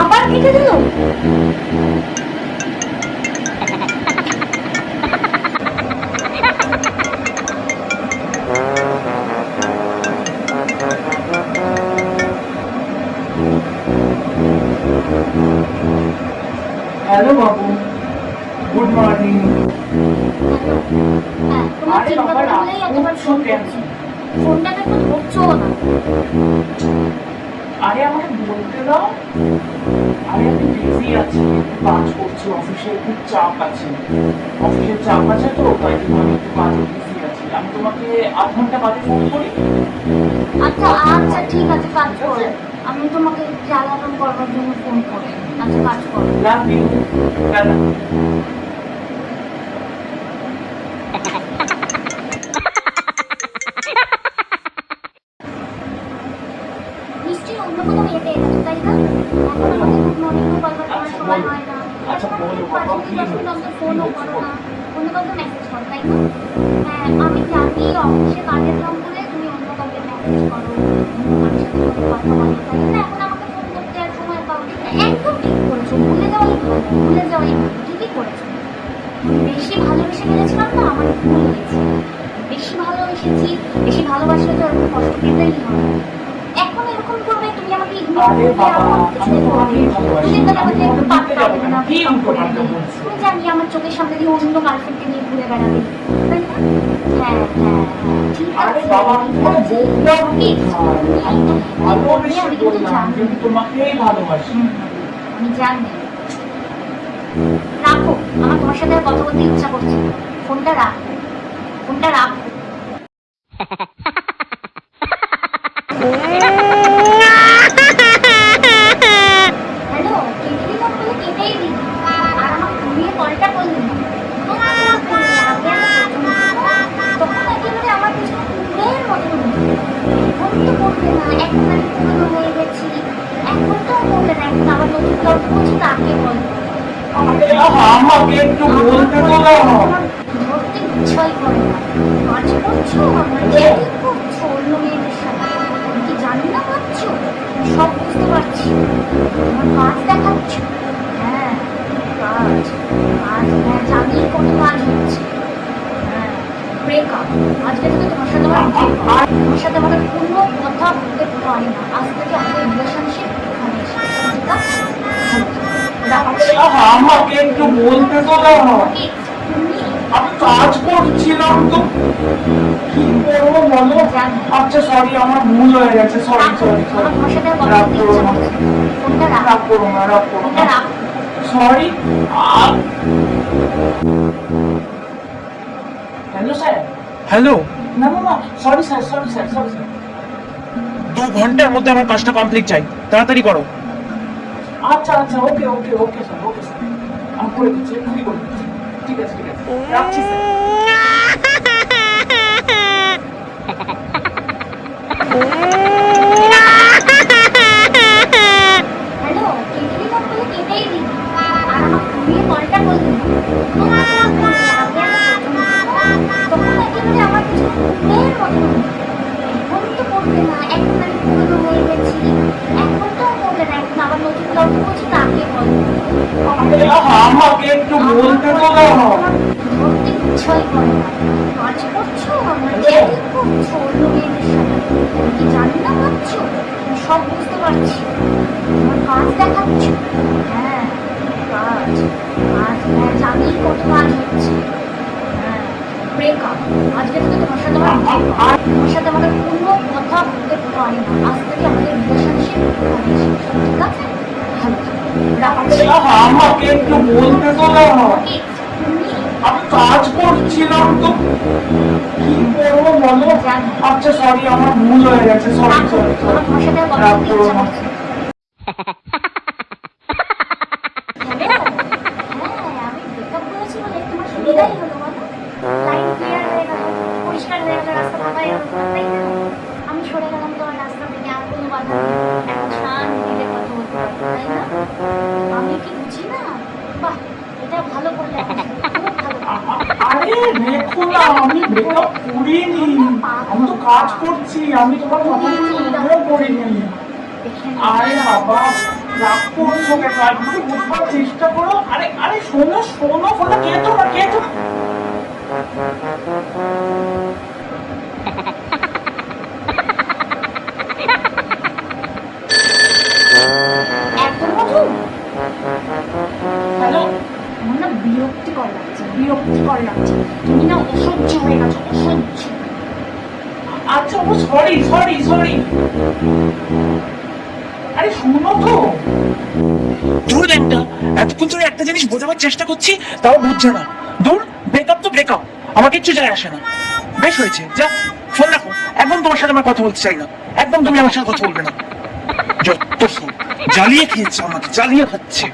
আবার কেটে দিল। হ্যালো বাবু, গুড মর্নিং। হ্যাঁ, তোমার আরে চিন্তা বাবা, করে বলেই এতবার ফোন করছি। ফোনটাকে তো ধরছো না। আরে আমাকে বলতে দাও। আরে আমি বিজি আছি, একটু কাজ করছি, অফিসে খুব চাপ আছে। অফিসের চাপ আছে তো, তাই জন্য আমি একটু কাজে বিজি আছি। আমি তোমাকে আধ ঘন্টা বাদে ফোন করি। আচ্ছা আচ্ছা, ঠিক আছে, কাজ করো। আমি তোমাকে জ্বালাতন করবার জন্য ফোন করি। আচ্ছা, কাজ করো। Love you. নিশ্চয়ই অন্য কোনো মেয়েতে এনেছো, তাই না? এখন আমাকে গুড মর্নিংও বলবার তোমার সময় হয় না। আচ্ছা, এখন বলো পাঁচ বাবা, মিনিট কি 10 মিনিট অন্তর হয়েছে? ফোনও করো না, অন্য কাউকে মেসেজ করো, তাই না? হ্যাঁ, আমি জানি অফিসে কাজের নাম করে তুমি অন্য কাউকে মেসেজ করো, অন্য কারোর সাথে কোনো কথা বলো, তাই না? এখন আমাকে ফোন করতে আর সময় পাও না। একদম ঠিক করেছো, ভুলে যাওয়াই ভালো, ভুলে যাওয়াই ভালো, ঠিকই করেছো। বেশি ভালোবেসে ফেলেছিলাম না, আমার ভুল হয়েছে। বেশি ভালোবেসেছি, বেশি ভালোবাসলে তো এরকম কষ্ট পেতেই হয়। এখন এরকম করবে, তুমি আমাকে ইগনোর আরে করবে, বাবা, আমার কিছু আমি করবে তোমাকেই ভালোবাসি। দুদিন ধরে আমি আমাকে একটু তোমাকে ভুলতে পাত্তা যাবো দেবে কেন? না, কি ব্রেকআপ করে উল্টোপাল্টা দেবে। বলছো? তুমি জানি আমার চোখের সামনে দিয়ে অন্য গার্লফ্রেন্ডকে নিয়ে ঘুরে বেড়াবে, তাই না? হ্যাঁ হ্যাঁ হ্যাঁ, ঠিক আরে আছে, বাবা, ঠিক তোমার আছে। বউটা তুমি আমি তো ভালোবেসে আমি কিন্তু বললাম জানি। যে আমি তোমাকেই ভালোবাসি। আমি জানি। রাখো, আমার তোমার সাথে আর কথা বলতে ইচ্ছা করছে না। ফোনটা রাখো, ফোনটা রাখো। হ্যালো, কেটে দিলাম বলে কেটেই দিই। আর আমাকে ঘুরিয়ে কলটা করলি না। তোমার তোমার ফোনে আগে আমি তখন একেবারে আমার পিছনে কুকুরের মতো ঘুরতো। এখন তো বলবে না, এখন আমি পুরনো হয়ে গেছি। এখন তো বলবে না, এখন আবার নতুন কাউকে বলছি, তাকে বলবো। আরে আমাকে একটু বলতে তো দাও। আমার ধরতে ইচ্ছাই করে না। কাজ করছো, আমার চ্যাটিং করছো অন্য মেয়েদের সাথে। আমি কি জানি না ভাবছো? সব বুঝতে পারছি। আমার কাজ দেখাচ্ছ। হ্যাঁ, কাজ কাজ, হ্যাঁ জানি কত কাজ হচ্ছে। হ্যাঁ, ব্রেকআপ। আজকে থেকে তোমার সাথে আমার breakup। তোমার সাথে আমাদের কোনো কথা বলতে পারি না। আজ থেকে আমাদের রিলেশনশিপ এখানে শেষ। ঠিক আছে? রাখছি। আমাকে একটু বলতে তো দাও। তুমি আমি কাজ করছিলাম তো, কি করবো বলো? জানি। আচ্ছা সরি, আমার ভুল হয়ে গেছে। সরি সরি আমার সরি। তোমার সাথে আর কথা রাগ বলতে করো ইচ্ছা না, করছে না। ফোনটা রাখ, রাগ করো না, রাগ করো ফোনটা না। রাখ। সরি। Hello sir. হ্যালো। না না না, sorry sir, sorry sir, sorry sir. 2 ঘন্টার মধ্যে আমার কাজটা কমপ্লিট চাই, তাড়াতাড়ি করো। আচ্ছা আচ্ছা, ওকে ওকে ওকে স্যার, ওকে স্যার। আমি করে দিচ্ছি, এক্ষুনি করে দিচ্ছি। ঠিক আছে ঠিক আছে, রাখছি স্যার। হ্যালো, কেটে দিলাম বলে কেটেই দিই। আর আমাকে ঘুরিয়ে কলটা করলি না। তোমার তোমার ফোনে আগে আমি তখন একেবারে আমার পিছনে কুকুরের মতো ঘুরতো। এখন তো বলবে না, এখন আমি পুরনো হয়ে গেছি। এখন তো বলবে না, এখন আবার নতুন কাউকে বলছি, তাকে বলবো। আরে আমাকে একটু বলতে তো দাও। আমার ধরতে ইচ্ছাই করে না। কাজ করছো, আমার চ্যাটিং করছো অন্য মেয়েদের সাথে। আমি কি জানি না ভাবছো? সব বুঝতে পারছি। আমার কাজ দেখাচ্ছ। হ্যাঁ, কাজ কাজ, হ্যাঁ জানি কত কাজ হচ্ছে। হ্যাঁ, ব্রেকআপ। আজকে থেকে তোমার সাথে আমার breakup। তোমার সাথে আমাদের কোনো কথা বলতে পারি না। আজ থেকে আমাদের রিলেশনশিপ এখানে শেষ। ঠিক আছে? ভালো থেকো। রাখছি। আমাকে একটু বলতে তো দাও। তুমি আমি কাজ করছিলাম তো, কি করবো বলো? জানি। আচ্ছা সরি, আমার ভুল হয়ে গেছে। সরি রাখো, সরি আমার সরি। তোমার সাথে আর কথা রাগ বলতে করো ইচ্ছা না। করছে না। হ্যালো, হ্যাঁ আমি ব্রেকআপ করেছি বলে তোমার সুবিধাই হলো বলো। লাইন ক্লিয়ার হয়ে গেল, পরিষ্কার হয়ে গেল, রাস্তা ফাঁকা হয়ে গেল, তাই না? আমি সরে গেলাম তোমার রাস্তা থেকে, আর কোনো বাধা নেই। এখন শান্তিতে কথা বলতে পারবো, তাই না? আমি কি বুঝি না? বাহ, এটা ভালো করলে আমার সাথে, খুব ভালো করলে। আরে দেখো না, আমি ব্রেকআপ করিনি, আমি তো কাজ করছি, আমি তোমার কথা শুনেও করিনি। দেখে আরে বাবা, রাগ করছো কেন? একটু বুঝবার চেষ্টা করো। আরে আরে শোনো শোনো, ফোনটা কেটো না, কেটো না। এত মধু হ্যালো, আমার না বিরক্তিকর লাগছে। তুমি না অসহ্য হয়ে গেছো, অসহ্য। আচ্ছা ও সরি সরি সরি। আরে শোনো তো, দূর একটা, এতক্ষণ ধরে একটা জিনিস বোঝাবার চেষ্টা করছি, তাও বুঝছে না। দূর, ব্রেকআপ তো ব্রেকআপ, আমার কিচ্ছু যায় আসে না। বেশ হয়েছে, যা ফোন রাখো। একদম তোমার সাথে আমার কথা বলতে চাই না, একদম তুমি আমার সাথে কথা বলবে না। যত সব জ্বালিয়ে খেয়েছে, আমাকে জ্বালিয়ে খাচ্ছে।